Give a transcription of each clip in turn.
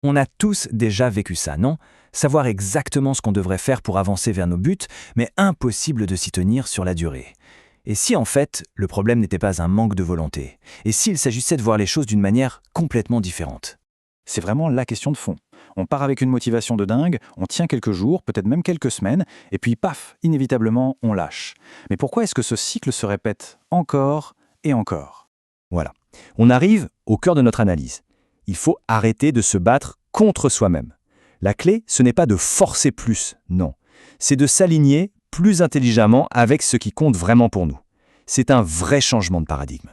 On a tous déjà vécu ça, non? Savoir exactement ce qu'on devrait faire pour avancer vers nos buts, mais impossible de s'y tenir sur la durée. Et si en fait, le problème n'était pas un manque de volonté? Et s'il s'agissait de voir les choses d'une manière complètement différente? C'est vraiment la question de fond. On part avec une motivation de dingue, on tient quelques jours, peut-être même quelques semaines, et puis paf, inévitablement, on lâche. Mais pourquoi est-ce que ce cycle se répète encore et encore? Voilà. On arrive au cœur de notre analyse. Il faut arrêter de se battre contre soi-même. La clé, ce n'est pas de forcer plus, non. C'est de s'aligner plus intelligemment avec ce qui compte vraiment pour nous. C'est un vrai changement de paradigme.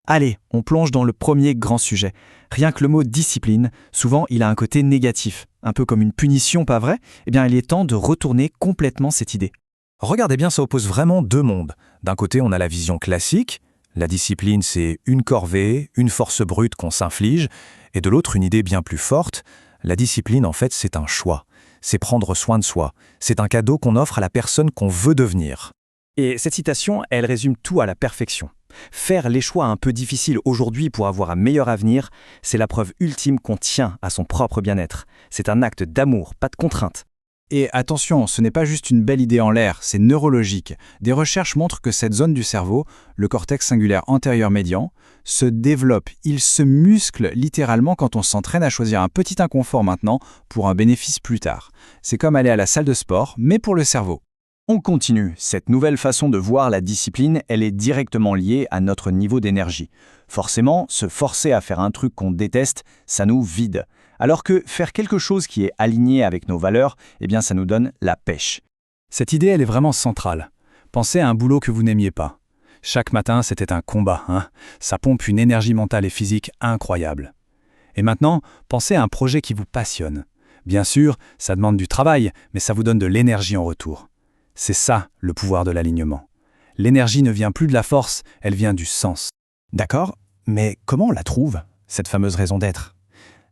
Allez, on plonge dans le premier grand sujet. Rien que le mot discipline, souvent il a un côté négatif, un peu comme une punition, pas vrai? Eh bien, il est temps de retourner complètement cette idée. Regardez bien, ça oppose vraiment deux mondes. D'un côté, on a la vision classique. La discipline, c'est une corvée, une force brute qu'on s'inflige. Et de l'autre, une idée bien plus forte. La discipline, en fait, c'est un choix. C'est prendre soin de soi. C'est un cadeau qu'on offre à la personne qu'on veut devenir. Et cette citation, elle résume tout à la perfection. Faire les choix un peu difficiles aujourd'hui pour avoir un meilleur avenir, c'est la preuve ultime qu'on tient à son propre bien-être. C'est un acte d'amour, pas de contrainte. Et attention, ce n'est pas juste une belle idée en l'air, c'est neurologique. Des recherches montrent que cette zone du cerveau, le cortex singulaire antérieur médian, se développe. Il se muscle littéralement quand on s'entraîne à choisir un petit inconfort maintenant pour un bénéfice plus tard. C'est comme aller à la salle de sport, mais pour le cerveau. On continue. Cette nouvelle façon de voir la discipline, elle est directement liée à notre niveau d'énergie. Forcément, se forcer à faire un truc qu'on déteste, ça nous vide. Alors que faire quelque chose qui est aligné avec nos valeurs, eh bien ça nous donne la pêche. Cette idée, elle est vraiment centrale. Pensez à un boulot que vous n'aimiez pas. Chaque matin, c'était un combat, hein. Ça pompe une énergie mentale et physique incroyable. Et maintenant, pensez à un projet qui vous passionne. Bien sûr, ça demande du travail, mais ça vous donne de l'énergie en retour. C'est ça, le pouvoir de l'alignement. L'énergie ne vient plus de la force, elle vient du sens. D'accord, mais comment on la trouve, cette fameuse raison d'être?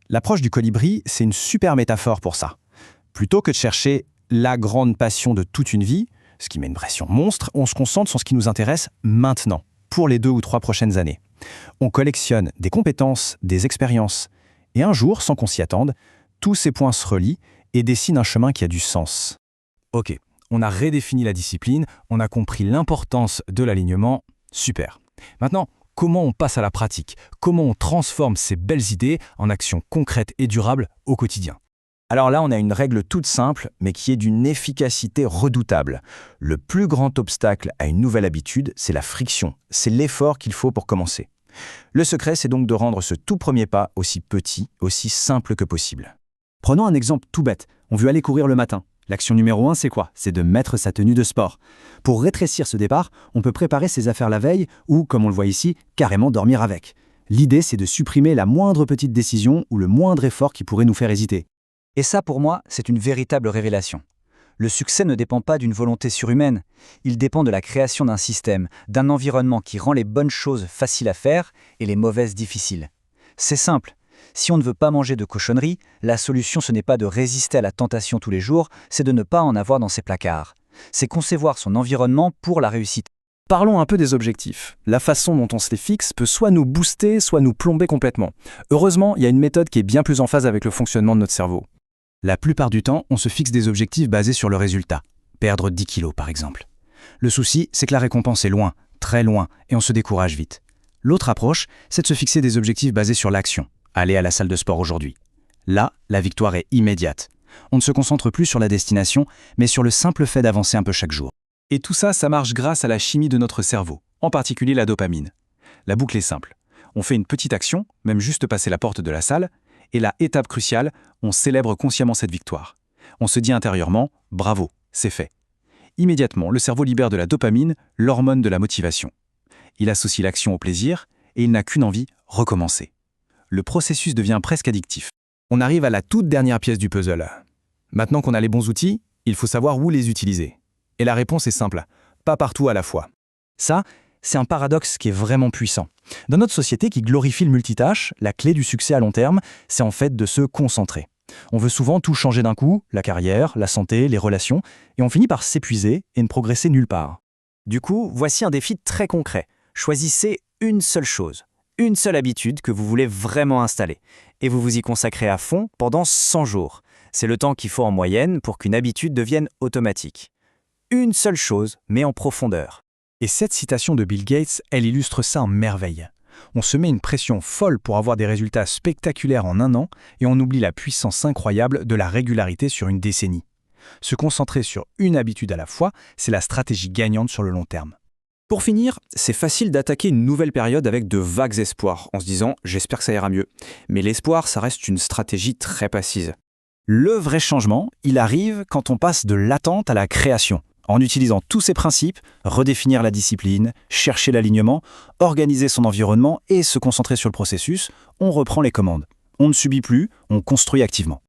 L'approche du colibri, c'est une super métaphore pour ça. Plutôt que de chercher la grande passion de toute une vie, ce qui met une pression monstre, on se concentre sur ce qui nous intéresse maintenant, pour les 2 ou 3 prochaines années. On collectionne des compétences, des expériences. Et un jour, sans qu'on s'y attende, tous ces points se relient et dessinent un chemin qui a du sens. Ok, on a redéfini la discipline, on a compris l'importance de l'alignement, super. Maintenant, comment on passe à la pratique? Comment on transforme ces belles idées en actions concrètes et durables au quotidien? Alors là, on a une règle toute simple, mais qui est d'une efficacité redoutable. Le plus grand obstacle à une nouvelle habitude, c'est la friction. C'est l'effort qu'il faut pour commencer. Le secret, c'est donc de rendre ce tout premier pas aussi petit, aussi simple que possible. Prenons un exemple tout bête. On veut aller courir le matin. L'action numéro 1, c'est quoi? C'est de mettre sa tenue de sport. Pour rétrécir ce départ, on peut préparer ses affaires la veille ou, comme on le voit ici, carrément dormir avec. L'idée, c'est de supprimer la moindre petite décision ou le moindre effort qui pourrait nous faire hésiter. Et ça, pour moi, c'est une véritable révélation. Le succès ne dépend pas d'une volonté surhumaine. Il dépend de la création d'un système, d'un environnement qui rend les bonnes choses faciles à faire et les mauvaises difficiles. C'est simple. Si on ne veut pas manger de cochonneries, la solution ce n'est pas de résister à la tentation tous les jours, c'est de ne pas en avoir dans ses placards. C'est concevoir son environnement pour la réussite. Parlons un peu des objectifs. La façon dont on se les fixe peut soit nous booster, soit nous plomber complètement. Heureusement, il y a une méthode qui est bien plus en phase avec le fonctionnement de notre cerveau. La plupart du temps, on se fixe des objectifs basés sur le résultat. Perdre 10 kilos, par exemple. Le souci, c'est que la récompense est loin, très loin, et on se décourage vite. L'autre approche, c'est de se fixer des objectifs basés sur l'action. Aller à la salle de sport aujourd'hui. Là, la victoire est immédiate. On ne se concentre plus sur la destination, mais sur le simple fait d'avancer un peu chaque jour. Et tout ça, ça marche grâce à la chimie de notre cerveau, en particulier la dopamine. La boucle est simple. On fait une petite action, même juste passer la porte de la salle, et la étape cruciale, on célèbre consciemment cette victoire. On se dit intérieurement « bravo, c'est fait ». Immédiatement, le cerveau libère de la dopamine, l'hormone de la motivation. Il associe l'action au plaisir, et il n'a qu'une envie, recommencer. Le processus devient presque addictif. On arrive à la toute dernière pièce du puzzle. Maintenant qu'on a les bons outils, il faut savoir où les utiliser. Et la réponse est simple, pas partout à la fois. Ça, c'est un paradoxe qui est vraiment puissant. Dans notre société qui glorifie le multitâche, la clé du succès à long terme, c'est en fait de se concentrer. On veut souvent tout changer d'un coup, la carrière, la santé, les relations, et on finit par s'épuiser et ne progresser nulle part. Du coup, voici un défi très concret. Choisissez une seule chose, une seule habitude que vous voulez vraiment installer, et vous vous y consacrez à fond pendant 100 jours. C'est le temps qu'il faut en moyenne pour qu'une habitude devienne automatique. Une seule chose, mais en profondeur. Et cette citation de Bill Gates, elle illustre ça en merveille. On se met une pression folle pour avoir des résultats spectaculaires en 1 an et on oublie la puissance incroyable de la régularité sur une décennie. Se concentrer sur une habitude à la fois, c'est la stratégie gagnante sur le long terme. Pour finir, c'est facile d'attaquer une nouvelle période avec de vagues espoirs, en se disant « j'espère que ça ira mieux ». Mais l'espoir, ça reste une stratégie très passive. Le vrai changement, il arrive quand on passe de l'attente à la création. En utilisant tous ces principes, redéfinir la discipline, chercher l'alignement, organiser son environnement et se concentrer sur le processus, on reprend les commandes. On ne subit plus, on construit activement.